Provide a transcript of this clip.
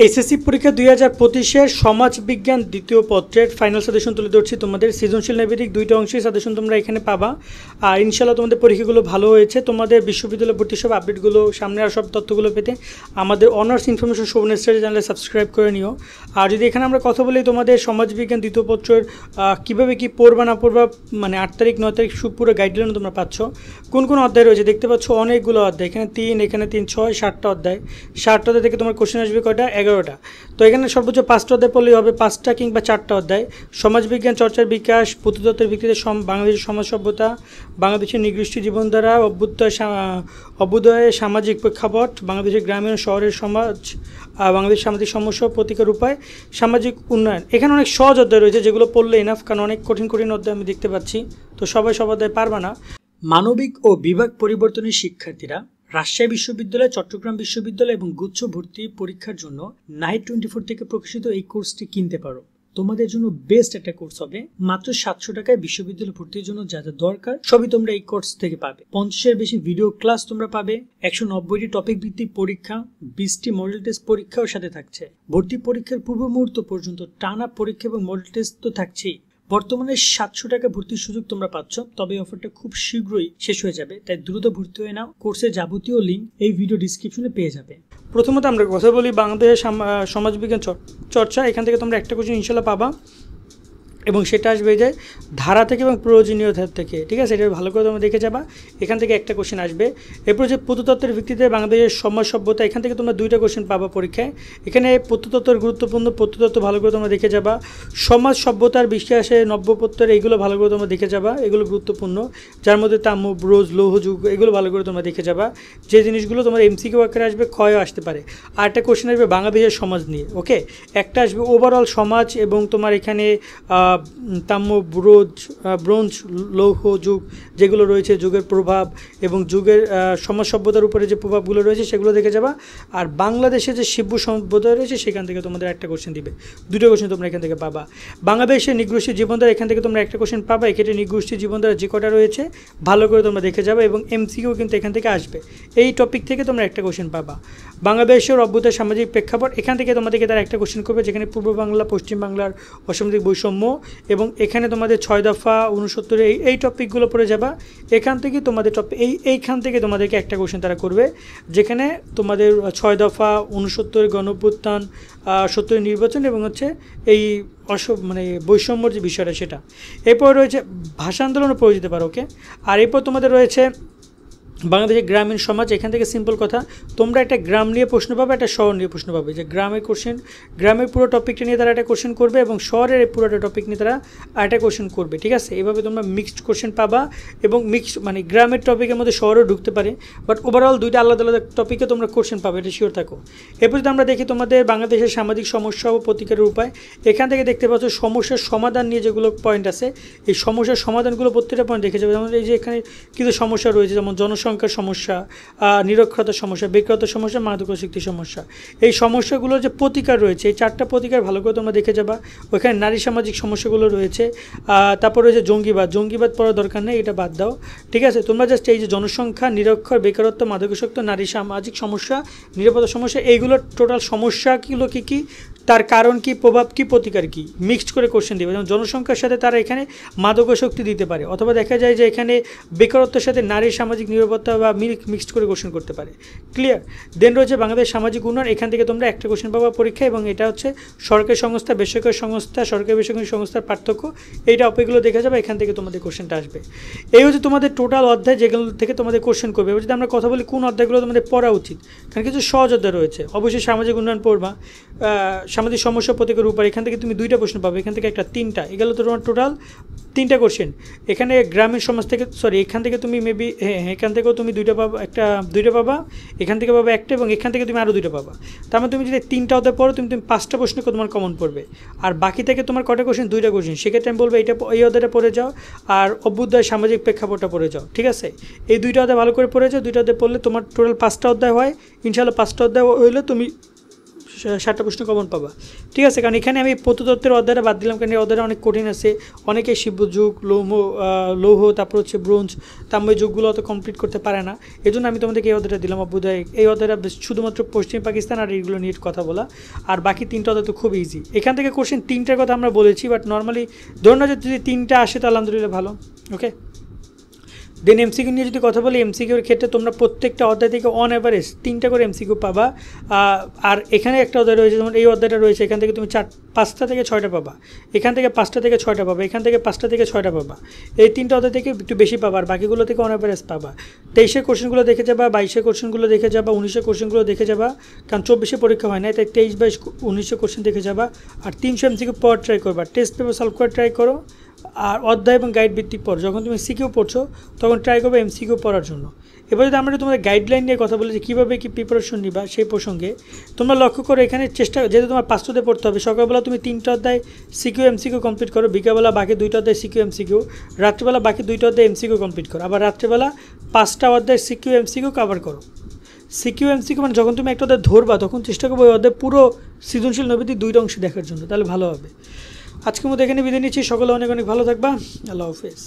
SSC পরীক্ষা 2025-এর সমাজ বিজ্ঞান দ্বিতীয় পত্রের ফাইনাল সাজেশন তুলে ধরছি। তোমাদের সৃজনশীল নৈবেদিক দুইটা অংশের সাজেশন তোমরা এখানে পাবা। আর ইনশাল্লাহ তোমাদের পরীক্ষাগুলো ভালো হয়েছে। তোমাদের বিশ্ববিদ্যালয় ভর্তি সব আপডেটগুলো সামনে আর সব তথ্যগুলো পেতে আমাদের অনার্স ইনফরমেশন শোভন স্টাডি চ্যানেলে সাবস্ক্রাইব করে নিও। আর যদি এখানে আমরা কথা বলি তোমাদের সমাজ বিজ্ঞান দ্বিতীয় পত্রের কীভাবে কী পড়বা না পড়বা, মানে 8 তারিখ 9 তারিখ পুরো গাইডলাইন তোমরা পাচ্ছ। কোন কোন অধ্যায় রয়েছে দেখতে পাচ্ছ, অনেকগুলো অধ্যায়, এখানে 3, এখানে 3, 6, 7টা অধ্যায়। 7টা অধ্যায় থেকে তোমার কোশ্চেন আসবে কয়টা? 11টা। তো এখানে সর্বোচ্চ 5টা অধ্যায় পড়লেই হবে, 5টা কিংবা 4টা অধ্যায়। সমাজবিজ্ঞান চর্চার বিকাশ, পুঁথিতত্ত্বের ভিত্তিতে বাংলাদেশের সমাজ সভ্যতা, বাংলাদেশের নৃগোষ্ঠী জীবনধারা, অভ্যুদয়ে সামাজিক প্রেক্ষাপট, বাংলাদেশের গ্রামীণ শহরের সমাজ, বাংলাদেশের সামাজিক সমস্যা প্রতিকার উপায়, সামাজিক উন্নয়ন। এখানে অনেক সহজ অধ্যায় রয়েছে যেগুলো পড়লে এনাফ, কারণ অনেক কঠিন কঠিন অধ্যায় আমি দেখতে পাচ্ছি, তো সবাই সব অধ্যায় পারবা না। মানবিক ও বিভাগ পরিবর্তনের শিক্ষার্থীরা রাজশাহী বিশ্ববিদ্যালয়, চট্টগ্রাম বিশ্ববিদ্যালয় এবং গুচ্ছ ভর্তি পরীক্ষার জন্য নাইট 24 থেকে প্রকাশিত এই কোর্সটি কিনতে পারো। তোমাদের জন্য বেস্ট একটা কোর্স হবে। মাত্র 700 টাকায় বিশ্ববিদ্যালয় ভর্তির জন্য যা যা দরকার সবই তোমরা এই কোর্স থেকে পাবে। 50-এর বেশি ভিডিও ক্লাস তোমরা পাবে, 190টি টপিক ভিত্তিক পরীক্ষা, 20টি মডেল টেস্ট পরীক্ষাও সাথে থাকছে। ভর্তি পরীক্ষার পূর্ব মুহূর্ত পর্যন্ত টানা পরীক্ষা এবং মডেল টেস্ট তো থাকছেই। বর্তমানে 700 টাকা ভর্তির সুযোগ তোমরা পাচ্ছ, তবে অফারটা খুব শীঘ্রই শেষ হয়ে যাবে, তাই দ্রুত ভর্তি হয়ে নাও। কোর্সের যাবতীয় লিঙ্ক এই ভিডিও ডিসক্রিপশনে পেয়ে যাবে। প্রথমত আমরা কথা বলি বাংলাদেশের সমাজবিজ্ঞান চর্চা। এখান থেকে তোমরা একটা কোশ্চেন ইনশাল্লাহ পাবা এবং সেটা আসবে যায় ধারা থেকে এবং প্রয়োজনীয়তা থেকে, ঠিক আছে? এটা ভালো করে তোমরা দেখে যাবা। এখান থেকে একটা কোশ্চেন আসবে। এরপর যে পুঁথিতত্ত্বের ভিত্তিতে বাংলাদেশের সমাজ সভ্যতা, এখান থেকে তোমরা 2টা কোশ্চেন পাবা পরীক্ষায়। এখানে পুঁথিতত্ত্বের গুরুত্বপূর্ণ পুঁথিতত্ত্ব ভালো করে তোমরা দেখে যাবা। সমাজ সভ্যতার বিশ্বাসে নব্যপত্তর, এইগুলো ভালো করে তোমরা দেখে যাবা, এগুলো গুরুত্বপূর্ণ। যার মধ্যে তাম্র, ব্রোঞ্জ, লৌহ যুগ, এগুলো ভালো করে তোমরা দেখে যাবা। যে জিনিসগুলো তোমার এমসিকিউ আকারে আসবে, ক্ষয়ও আসতে পারে। আর একটা কোশ্চেন আসবে বাংলাদেশের সমাজ নিয়ে, ওকে? একটা আসবে ওভারঅল সমাজ এবং তোমার এখানে তাম্র, ব্রোঞ্জ, লৌহ যুগ যেগুলো রয়েছে, যুগের প্রভাব এবং যুগের সমাজ সভ্যতার উপরে যে প্রভাবগুলো রয়েছে সেগুলো দেখে যাবা। আর বাংলাদেশে যে শিব্য সভ্যতা রয়েছে সেখান থেকে তোমাদের একটা কোশ্চেন দিবে। 2টা কোশ্চেন তোমরা এখান থেকে পাবা। বাংলাদেশের নৃগোষ্ঠী জীবনধারা, এখান থেকে তোমরা একটা কোশ্চেন পাবা। এক্ষেত্রে নৃগোষ্ঠী জীবনধারা যে কটা রয়েছে ভালো করে তোমরা দেখে যাবে এবং এমসিকিউ কিন্তু এখান থেকে আসবে। এই টপিক থেকে তোমরা একটা কোশ্চেন পাবা। বাংলাদেশের অভ্যুদয় সামাজিক প্রেক্ষাপট, এখান থেকে তোমাদেরকে তারা একটা কোশ্চেন করবে, যেখানে পূর্ব বাংলা, পশ্চিম বাংলার অসামাজিক বৈষম্য, এবং এখানে তোমাদের 6 দফা 69 এই টপিকগুলো পড়ে যাবা। এখান থেকে তোমাদের এইখান থেকে তোমাদেরকে একটা কোশ্চেন তারা করবে, যেখানে তোমাদের 6 দফা 69 গণঅভ্যুত্থান, 70 নির্বাচন এবং হচ্ছে এই মানে বৈষম্যর যে বিষয়টা সেটা। এরপর রয়েছে ভাষা আন্দোলনও পড়ে যেতে পারো, ওকে? আর এরপর তোমাদের রয়েছে বাংলাদেশের গ্রামীণ সমাজ। এখান থেকে সিম্পল কথা, তোমরা একটা গ্রাম নিয়ে প্রশ্ন পাবে, একটা শহর নিয়ে প্রশ্ন পাবে। যে গ্রামের কোশ্চেন, গ্রামের পুরো টপিকটা নিয়ে তারা একটা কোশ্চেন করবে এবং শহরের পুরোটা টপিক নিয়ে তারা একটা কোশ্চেন করবে, ঠিক আছে? এইভাবে তোমরা মিক্সড কোশ্চেন পাবা এবং মানে গ্রামের টপিকের মধ্যে শহরেও ঢুকতে পারে, বাট ওভারঅল 2টা আলাদা আলাদা টপিকে তোমরা কোশ্চেন পাবে, এটা শিওর থাকো। এরপর যদি আমরা দেখি তোমাদের বাংলাদেশের সামাজিক সমস্যা ও প্রতিকারের উপায়, এখান থেকে দেখতে পাচ্ছ সমস্যার সমাধান নিয়ে যেগুলো পয়েন্ট আছে, এই সমস্যার সমাধানগুলো প্রত্যেকটা পয়েন্ট দেখে যাবে। যেমন এই যে এখানে কিছু সমস্যা রয়েছে, যেমন জনসংখ্যার সমস্যা, নিরক্ষরতার সমস্যা, বেকারত্বের সমস্যা, মাদকাসক্তির সমস্যা। এই সমস্যাগুলোর যে প্রতিকার রয়েছে, এই 4টা প্রতিকার ভালো করে তোমরা দেখে যাবা। ওইখানে নারী সামাজিক সমস্যাগুলো রয়েছে। তারপর রয়েছে জঙ্গিবাদ পড়ার দরকার নেই, এটা বাদ দাও, ঠিক আছে? তোমরা জাস্ট এই যে জনসংখ্যা, নিরক্ষর, বেকারত্ব, মাদকাসক্ত, নারী সামাজিক সমস্যা, নিরাপত্তা সমস্যা, এইগুলোর টোটাল সমস্যাগুলো কী কী, তার কারণ কি, প্রভাব কি, প্রতিকার কি, মিক্সড করে কোশ্চেন দেবে। যেমন জনসংখ্যার সাথে তারা এখানে মাদকাসক্তি দিতে পারে, অথবা দেখা যায় যে এখানে বেকারত্বের সাথে নারীর সামাজিক নিরাপত্তা বা মিক্সড করে কোশ্চেন করতে পারে। ক্লিয়ার? দেন রয়েছে বাংলাদেশ সামাজিক উন্নয়ন, এখান থেকে তোমরা একটা কোশ্চেন পাবা পরীক্ষা, এবং এটা হচ্ছে সরকারি সংস্থা, বেসরকারি সংস্থা, সরকারি বেসরকারি সংস্থার পার্থক্য, এইটা অপেগুলো দেখে যাবে। এখান থেকে তোমাদের কোশ্চেনটা আসবে। এই হচ্ছে তোমাদের টোটাল অধ্যায়, যেগুলো থেকে তোমাদের কোশ্চেন করবে। এবার যদি আমরা কথা বলি কোন অধ্যায়গুলো তোমাদের পড়া উচিত, কারণ কিছু সহজ অধ্যায় রয়েছে। অবশ্যই সামাজিক উন্নয়ন পড়বা, সামাজিক সমস্যা প্রতিকারের উপর, এখান থেকে তুমি 2টা প্রশ্ন পাবে, এখান থেকে একটা 3টা, এগুলো তো তোমার টোটাল 3টা কোশ্চেন। এখানে গ্রামীণ সমাজ থেকে এখান থেকে তুমি মেবি এখান থেকেও তুমি 2টা পাবা, 2টা পাবা, এখান থেকে পাবা একটা, এবং এখান থেকে তুমি আরও 2টা পাবা। তার মানে তুমি যদি 3টা অধ্যায় পড়ো, তুমি 5টা প্রশ্ন তোমার কমন পড়বে। আর বাকি থেকে তোমার কটা কোশ্চেন? 2টা কোশ্চেন। সেক্ষেত্রে আমি বলবো এই অধ্যায়টা পড়ে যাও, আর অভ্যুদয় সামাজিক প্রেক্ষাপটটা পড়ে যাও, ঠিক আছে? এই 2টা অধ্যায় ভালো করে পড়ে যাও। 2টা অধ্যায় পড়লে তোমার টোটাল 5টা অধ্যায় হয়। ইনশাআল্লাহ 5টা অধ্যায় হইলে তুমি 7টা প্রশ্ন কমন পাবা, ঠিক আছে। কারণ এখানে আমি প্রত্নতত্ত্বের অধ্যায়টা বাদ দিলাম, কারণ এই অধ্যায়টা অনেক কঠিন আছে। অনেকে শিবযুগ, লৌহ, তারপর হচ্ছে ব্রোঞ্জ, তাম্র যুগগুলো অত কমপ্লিট করতে পারে না। এই জন্য আমি তোমাদেরকে এই অধ্যায়টা দিলাম। অভ্যুদয় এই অধ্যায়টা শুধুমাত্র পশ্চিম পাকিস্তান আর এইগুলো নিয়ে কথা বলা, আর বাকি 3টা অধ্যায় তো খুব ইজি। এখান থেকে কোশ্চেন 3টার কথা আমরা বলেছি, বাট নর্মালি ধরুন না যদি 3টা আসে তো আলহামদুলিল্লাহ ভালো। ওকে, দেন এমসিকিউ নিয়ে যদি কথা বলি, এমসিকিউর ক্ষেত্রে তোমরা প্রত্যেকটা অধ্যায় থেকে অন অ্যাভারেজ 3টা করে এমসিকিউ পাবা। আর এখানে একটা অধ্যায় রয়েছে, যেমন এই অধ্যায়টা রয়েছে, এখান থেকে তুমি 5টা থেকে 6টা পাবা, এখান থেকে 5টা থেকে 6টা পাবা, এখান থেকে 5টা থেকে 6টা পাবা। এই 3টা অধ্যায় থেকে একটু বেশি পাবা, আর বাকিগুলো থেকে অন অ্যাভারেজ পাবা। 23-এর কোশ্চেনগুলো দেখে যাবা, 22-এর কোশ্চেনগুলো দেখে যাবা, 19-এর কোশ্চেনগুলো দেখে যাবা, কারণ 24-এ পরীক্ষা হয় না, তাই 23, 22, 19-এর কোশ্চেন দেখে যাবা। আর 300 এমসিকিউ পড়ার ট্রাই করবা, টেস্ট পেপার সলভ করার ট্রাই করো। আর অধ্যায় এবং গাইড ভিত্তিক পড়ো, যখন তুমি সিকিউ পড়ছো তখন ট্রাই করবে এমসিকিউ পড়ার জন্য। এবার যদি আমরা তোমাদের গাইডলাইন নিয়ে কথা বলি যে কীভাবে কী প্রিপারেশন নিবা, সেই প্রসঙ্গে তোমরা লক্ষ্য করো এখানে চেষ্টা, যেহেতু তোমার 5টাতে পড়তে হবে, সকালবেলা তুমি 3টা অধ্যায় সিকিউ এমসিকিউ কমপ্লিট করো, বিকালবেলা বাকি 2টা অধ্যায় সিকিউ এমসিকিউ, রাত্রিবেলা বাকি 2টা অধ্যায় এমসিকিউ কমপ্লিট করো, আবার রাত্রিবেলা 5টা অধ্যায় সিকিউ এমসিকিউ কভার করো। সিকিউ এমসিকিউ মানে যখন তুমি একটা অধ্যায় ধরবা তখন চেষ্টা করবো ওই অধ্যায় পুরো সৃজনশীল নৈবেদিক 2টা অংশ দেখার জন্য, তাহলে ভালো হবে। আজকের মতো এখানে বিদায় নিচ্ছি, সকলে অনেক অনেক ভালো থাকবা, আল্লাহ হাফেজ।